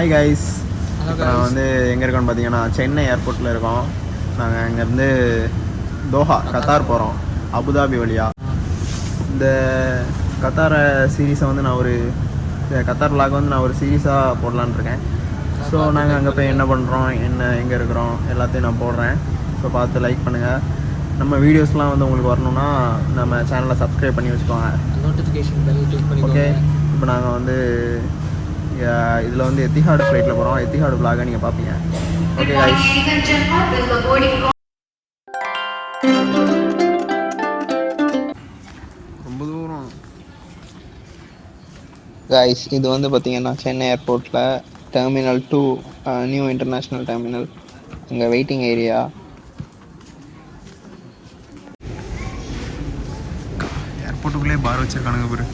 Hi guys. இப்போ நான் வந்து எங்கே இருக்கோன்னு பார்த்தீங்கன்னா சென்னை ஏர்போர்ட்டில் இருக்கோம். நாங்கள் இங்கேருந்து தோஹா கத்தார் போகிறோம், அபுதாபி வழியாக. இந்த கத்தார் சீரீஸை வந்து கத்தார் விலாக் வந்து நான் ஒரு சீரீஸாக போடலான்னு இருக்கேன். ஸோ நாங்கள் அங்கே போய் என்ன பண்ணுறோம், எங்கே இருக்கிறோம் எல்லாத்தையும் நான் போடுறேன். ஸோ பார்த்து லைக் பண்ணுங்கள். நம்ம வீடியோஸ்லாம் வந்து உங்களுக்கு வரணும்னா நம்ம சேனலை சப்ஸ்கிரைப் பண்ணி வச்சுக்கோங்க, நோட்டிஃபிகேஷன் பெல் கிளிக் பண்ணி. ஓகே, இப்போ நாங்கள் வந்து இதில் வந்து எத்திஹாடு ஃப்ளைட்டில் போகிறோம். எத்திஹாடு விலாகை நீங்கள் பார்ப்பீங்க. Okay guys. ரொம்ப தூரம் கைஸ். இது வந்து பார்த்தீங்கன்னா சென்னை ஏர்போர்ட்டில் டெர்மினல் 2, நியூ இன்டர்நேஷ்னல் டெர்மினல். அங்கே வெயிட்டிங் ஏரியா. ஏர்போர்ட்டுக்குள்ளே பார் வச்சுருக்கானுங்க பாரு.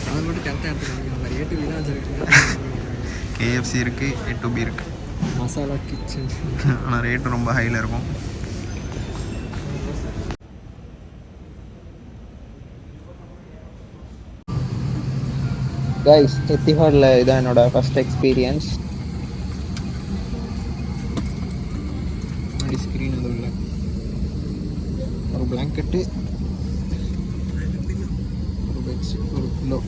அது மட்டும் கரெக்டாக எடுத்துக்காங்க. A2B தான் வச்சுருக்கேன். KFC இருக்குது, A2B இருக்குது, மசாலா கிச்சன். ஆனால் ரேட்டு ரொம்ப ஹையில் இருக்கும். கைஸ், எத்திஹாடில் இதான் என்னோடய ஃபஸ்ட் எக்ஸ்பீரியன்ஸ். முன்னாடி ஸ்க்ரீன் வந்து உள்ள ஒரு பிளாங்கெட்டு, ஒரு பெட்ஷீட், ஒரு பில்லோ.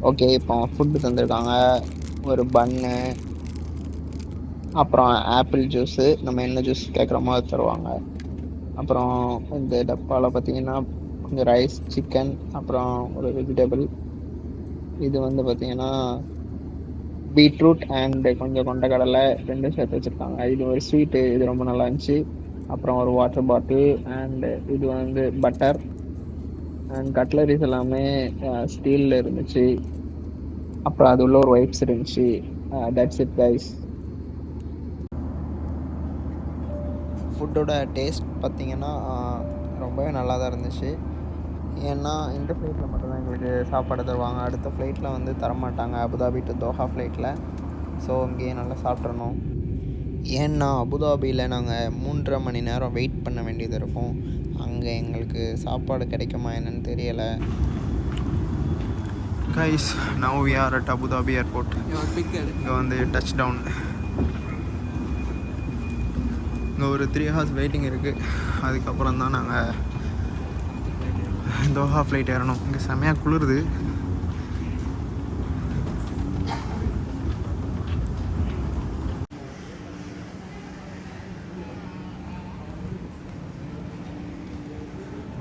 ஓகே, இப்போ ஃபுட்டு தந்துருக்காங்க. ஒரு பன்னு, அப்புறம் ஆப்பிள் ஜூஸு, நம்ம என்ன ஜூஸ் கேட்குறோமோ அது தருவாங்க. அப்புறம் இந்த டப்பாவில் பார்த்தீங்கன்னா கொஞ்சம் ரைஸ், சிக்கன், அப்புறம் ஒரு வெஜிடபிள். இது வந்து பார்த்தீங்கன்னா பீட்ரூட் அண்டு கொஞ்சம் கொண்டக்கடலை ரெண்டும் சேர்த்து வச்சுருக்காங்க. இது ஒரு ஸ்வீட்டு, இது ரொம்ப நல்லா இருந்துச்சு. அப்புறம் ஒரு வாட்டர் பாட்டில் அண்டு இது வந்து பட்டர் அண்ட் கட்லரிஸ் எல்லாமே ஸ்டீலில் இருந்துச்சு. அப்புறம் அது உள்ள ஒரு வைப்ஸ் இருந்துச்சு. That's it guys. ஃபுட்டோட டேஸ்ட் பார்த்திங்கன்னா ரொம்பவே நல்லா தான் இருந்துச்சு. ஏன்னா இந்த ஃப்ளைட்டில் மட்டும்தான் எங்களுக்கு சாப்பாடு தருவாங்க. அடுத்த ஃப்ளைட்டில் வந்து தரமாட்டாங்க, அபுதாபி டு தோஹா ஃப்ளைட்டில். ஸோ இங்கேயே நல்லா சாப்பிட்றணும். ஏன்னா அபுதாபியில் நாங்கள் 3.5 மணி நேரம் வெயிட் பண்ண வேண்டியது இருக்கும். அங்கே எங்களுக்கு சாப்பாடு கிடைக்குமா என்னன்னு தெரியலை. Guys, now we are at Abu Dhabi airport. இங்கே வந்து டச் டவுன். இங்கே ஒரு 3 hours வெயிட்டிங் இருக்குது. அதுக்கப்புறம் தான் நாங்கள் தோஹா ஃப்ளைட் ஏறணும். இங்கே செம்மையாக குளிருது.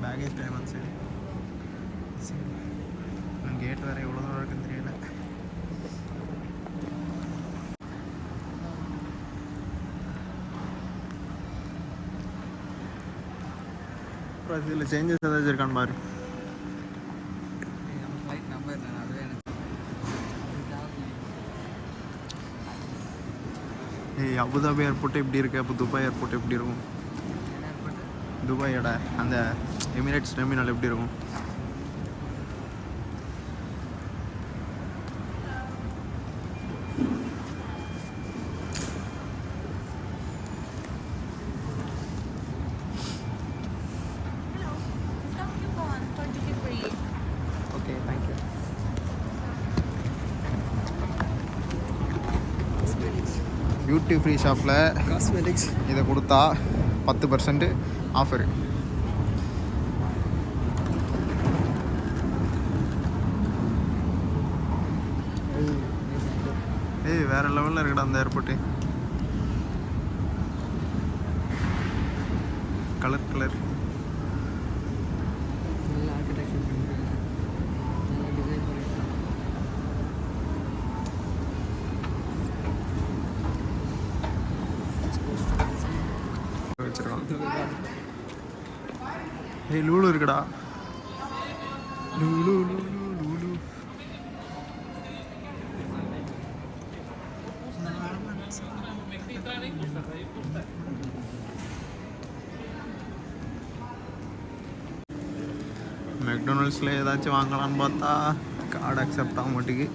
பேகேஜ் டைம் வந்து சரி கேட் வேறு எவ்வளோ தூரம் இருக்குன்னு தெரியல. அப்புறம் இதில் சேஞ்சஸ் ஏதாச்சும் இருக்கான்னு பாரு. ஏய், அபுதாபி ஏர்போர்ட்டு எப்படி இருக்குது, அப்போ துபாய் ஏர்போர்ட் எப்படி இருக்கும்? துபாயோட அந்த எமிரேட்ஸ் டெர்மினல் எப்படி இருக்கும்? Okay, thank you. டியூட்டி ஃப்ரீ ஷாப்பில் காஸ்மெட்டிக்ஸ் இதை கொடுத்தா 10% ஆஃபரு. ஏய், வேறு லெவலில் இருக்குடா அந்த ஏர்போர்ட்டு. கலர் கலர் வச்சிருக்கான். ஏய், லூலு இருக்குடா. லூலு லூலு லூலு. மெக்டொனால்ட்ஸில் ஏதாச்சும் வாங்கலான்னு பார்த்தா கார்டு அக்செப்ட் ஆக மாட்டேங்குது.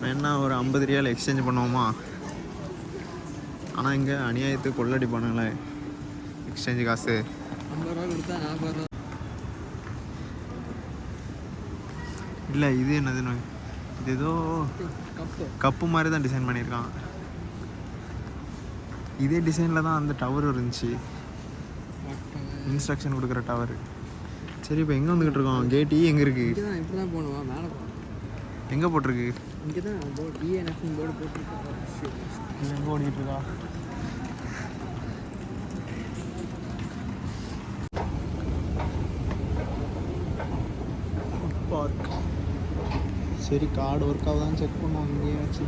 வேணா ஒரு 50 ரியால் எக்ஸ்சேஞ்ச் பண்ணுவோமா? ஆனால் இங்கே அநியாயத்துக்கு கொள்ளடிப்பானுங்களே எக்ஸ்சேஞ்சு காசு. 50 ரூபா கொடுத்தா 40 ரூபா. இல்லை இது என்னதுன்னு, இது ஏதோ கப்பு மாதிரி தான் டிசைன் பண்ணியிருக்கான். இதே டிசைனில் தான் அந்த டவர் இருந்துச்சு, இன்ஸ்ட்ரக்ஷன் கொடுக்குற டவர். சரி இப்போ எங்கே வந்துக்கிட்டு இருக்கோம்? கேட் எங்கே இருக்குது? இப்படி தான் போகணுமா? மேலே போகணும். எங்கே போட்டிருக்கு? இங்கே தான் போர்டு இஎன்எஃப்னு போர்டு போட்டிருக்கோம். எங்கே ஓடிக்கிட்டு இருக்கா? பார்க். சரி கார்டு ஒர்க் ஆகுதான்னு செக் பண்ணுவோம் இங்கேயே வச்சு.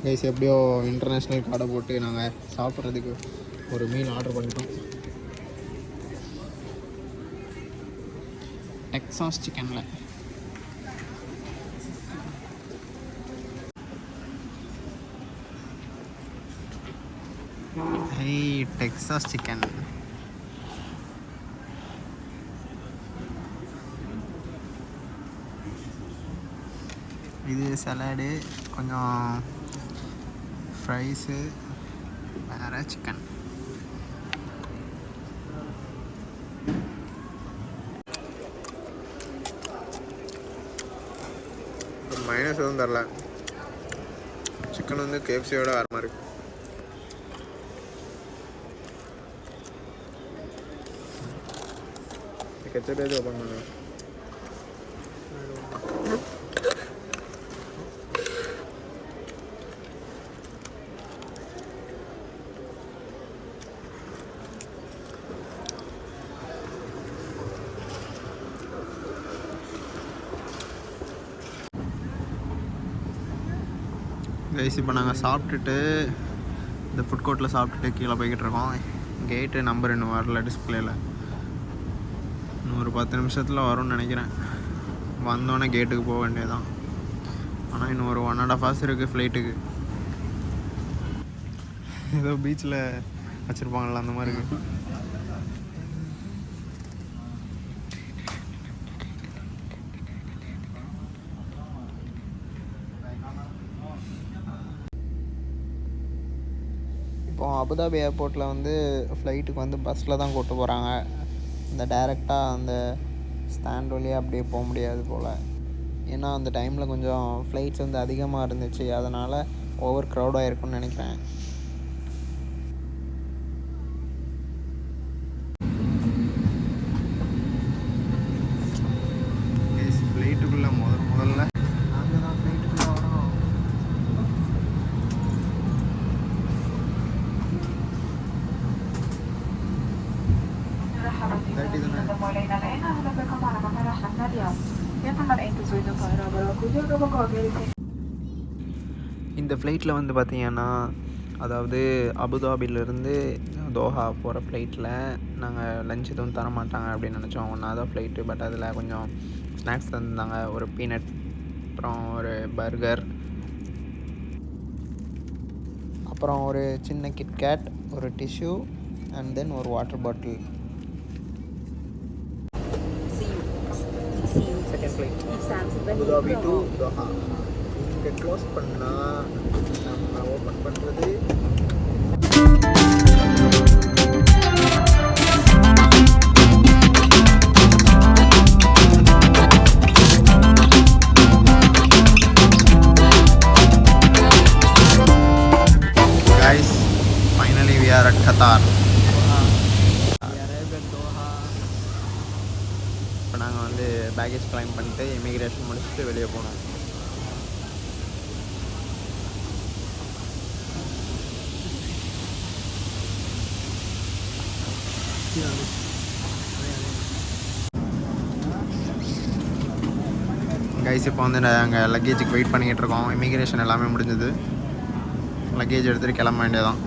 கைஸ் எப்படியோ இன்டர்நேஷ்னல் கார்டை போட்டு நாங்கள் சாப்பிட்றதுக்கு ஒரு மீல் ஆர்டர் பண்ணிட்டோம். டெக்சாஸ் சிக்கனில் டெக்சாஸ் சிக்கன். இது சலாடு, கொஞ்சம் ஃப்ரைஸு, வேறு சிக்கன். மைனஸ் எதுவும் தரல. சிக்கன் வந்து கேஎஃப்சியோட வேறு மாதிரி. கெச்சப் எது ஓப்பன் பண்ணு. கைஸ் இப்போ நாங்கள் சாப்பிட்டுட்டு இந்த ஃபுட் கோர்ட்டில் சாப்பிட்டுட்டு கீழே போய்கிட்டு இருக்கோம். கேட்டு நம்பர் இன்னும் வரல டிஸ்பிளேயில். இன்னும் ஒரு 10 நிமிஷத்தில் வரும்னு நினைக்கிறேன். வந்தோடனே கேட்டுக்கு போக வேண்டியதுதான். ஆனால் இன்னும் ஒரு 1.5 hours இருக்குது ஃப்ளைட்டுக்கு. ஏதோ பீச்சில் வச்சுருப்பாங்களா அந்த மாதிரி இருக்குது. இப்போது அபுதாபி ஏர்போர்ட்டில் வந்து ஃப்ளைட்டுக்கு வந்து பஸ்ஸில் தான் கூப்பிட்டு போகிறாங்க. இந்த டைரெக்டாக அந்த ஸ்டாண்ட் வழியாக அப்படியே போக முடியாது போல். ஏன்னா அந்த டைமில் கொஞ்சம் ஃப்ளைட்ஸ் வந்து அதிகமாக இருந்துச்சு, அதனால் ஓவர் க்ரௌடாக இருக்கும்னு நினைக்கிறேன். ஃப்ளைட்டுக்குள்ளே முதல்ல நாங்கள் தான் ஃப்ளைட்டுக்குள்ளே வரோம். இந்த ஃப்ளைட்டில் வந்து பார்த்திங்கன்னா, அதாவது அபுதாபிலேருந்து தோஹா போகிற ஃப்ளைட்டில் நாங்கள் லஞ்ச் எதுவும் தர மாட்டாங்க அப்படின்னு நினச்சோம். ஒன்றாவது ஃப்ளைட்டு. பட் அதில் கொஞ்சம் ஸ்நாக்ஸ் தந்தாங்க. ஒரு பீனட், அப்புறம் ஒரு பர்கர், அப்புறம் ஒரு சின்ன கிட்கேட், ஒரு டிஷ்யூ அண்ட் தென் ஒரு water bottle. Second flight Abu Dhabi to Doha. இங்கே க்ளோஸ் பண்ணால் நம்ம ஓப்பன் பண்ணுறது guys, finally we are at Qatar. இப்போ நாங்கள் வந்து பேக்கேஜ் கிளைம் பண்ணிட்டு இமிக்ரேஷன் முடிச்சுட்டு வெளியே போனோம். கைஸ் இப்போ வந்து நாங்கள் லக்கேஜுக்கு வெயிட் பண்ணிக்கிட்டு இருக்கோம். இமிக்ரேஷன் எல்லாமே முடிஞ்சது. லக்கேஜ் எடுத்துகிட்டு கிளம்ப வேண்டியதான்.